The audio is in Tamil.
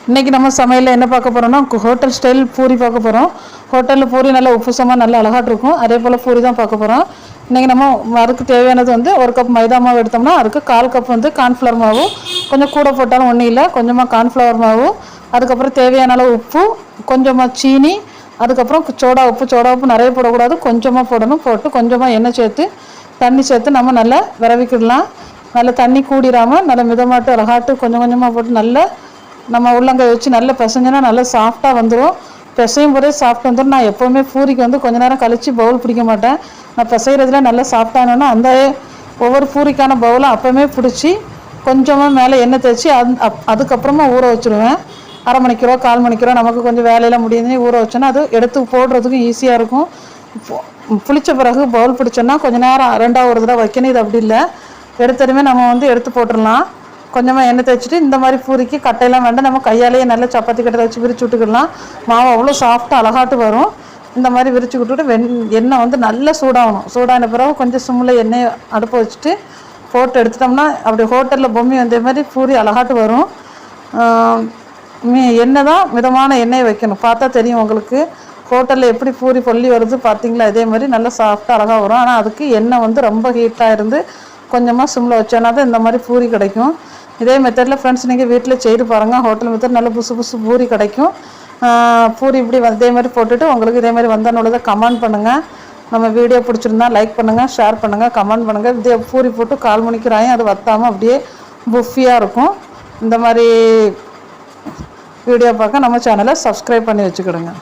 இன்றைக்கி நம்ம சமையலில் என்ன பார்க்க போகிறோம்னா ஹோட்டல் ஸ்டைல் பூரி பார்க்க போகிறோம். ஹோட்டலில் பூரி நல்லா உப்புசமாக நல்லா அழகாட்டு இருக்கும். அதே போல் பூரி தான் பார்க்க போகிறோம். இன்றைக்கி நம்ம அதுக்கு தேவையானது வந்து 1 கப் மைதா மாவு எடுத்தோம்னா அதுக்கு 1/4 கப் வந்து கார்ன்ஃப்ளவர் மாவு, கொஞ்சம் கூட போட்டாலும் ஒன்றும் இல்லை, கொஞ்சமாக கார்ன்ஃப்ளவர் மாவு, அதுக்கப்புறம் தேவையான அளவு உப்பு, கொஞ்சமாக சீனி, அதுக்கப்புறம் சோடா உப்பு நிறைய போடக்கூடாது, கொஞ்சமாக போடணும். போட்டு கொஞ்சமாக எண்ணெய் சேர்த்து தண்ணி சேர்த்து நம்ம நல்லா விரவிக்கிடலாம். நல்லா தண்ணி கூடிடாமல் நல்லா மிதமாட்டு அழகாட்டு கொஞ்சம் கொஞ்சமாக போட்டு நல்லா நம்ம உள்ளங்கை வச்சு நல்லா பிசைஞ்சோன்னா நல்லா சாஃப்டாக வந்துடும். பிசையும் போதே சாஃப்ட் வந்துடும். நான் எப்போவுமே பூரிக்கு வந்து கொஞ்ச நேரம் கழித்து பவுல் பிடிக்க மாட்டேன். நான் பிசைகிறதுல நல்லா சாஃப்டானோன்னா அந்த ஒவ்வொரு பூரிக்கான பவுலை அப்போவுமே பிடிச்சி கொஞ்சமாக மேலே எண்ணெய் தேய்ச்சி அதுக்கப்புறமா ஊற வச்சுருவேன். அரை மணிக்கூறோ 1/4 மணிக்கூறோ நமக்கு கொஞ்சம் வேலையெல்லாம் முடியுதுன்னு ஊற வச்சோன்னா அது எடுத்து போடுறதுக்கும் ஈஸியாக இருக்கும். புளித்த பிறகு பவுல் பிடிச்சோன்னா கொஞ்சம் நேரம் 2வது ஒரு தடவை வைக்கணும். இது அப்படி இல்லை, எடுத்ததுமே நம்ம வந்து எடுத்து போட்டுடலாம். கொஞ்சமாக எண்ணெய் தேய்ச்சிட்டு இந்த மாதிரி பூரிக்கு கட்டையெல்லாம் வேண்டாம், நம்ம கையாலேயே நல்லா சப்பாத்தி கட்டை வச்சு விரிச்சு விட்டுக்கிடலாம். மாவு அவ்வளோ சாஃப்டாக அழகாட்டு வரும். இந்த மாதிரி விரிச்சு விட்டுட்டு எண்ணெய் வந்து நல்லா சூடாகணும். சூடான பிறகு கொஞ்சம் சிம்மில் எண்ணெய் அடுப்பை வச்சுட்டு போட்டு எடுத்துட்டோம்னா அப்படி ஹோட்டலில் பொம்மி வந்த மாதிரி பூரி அழகாட்டு வரும். எண்ணெய் தான் மிதமான எண்ணெயை வைக்கணும். பார்த்தா தெரியும் உங்களுக்கு ஹோட்டலில் எப்படி பூரி பொல்லி வருது பார்த்தீங்களா? இதே மாதிரி நல்லா சாஃப்டாக அழகாக வரும். ஆனால் அதுக்கு எண்ணெய் வந்து ரொம்ப ஹீட்டாக இருந்து கொஞ்சமாக சிம்மில் வச்சோன்னா தான் இந்த மாதிரி பூரி கிடைக்கும். இதே மெத்தடில் ஃப்ரெண்ட்ஸ் நீங்கள் வீட்டில் செய்து பாருங்கள். ஹோட்டல் மெத்தட் நல்ல புதுசு பூரி கிடைக்கும். பூரி இப்படி இதே மாதிரி போட்டுட்டு உங்களுக்கு இதே மாதிரி வந்தோன்னே கமெண்ட் பண்ணுங்கள். நம்ம வீடியோ பிடிச்சிருந்தா லைக் பண்ணுங்கள், ஷேர் பண்ணுங்கள், கமெண்ட் பண்ணுங்கள். இதே பூரி போட்டு 1/4 மணிக்கூறாயும் அது வற்றாமல் அப்படியே புஃபியாக இருக்கும். இந்த மாதிரி வீடியோ பார்க்க நம்ம சேனலை சப்ஸ்கிரைப் பண்ணி வச்சுக்கிடுங்க.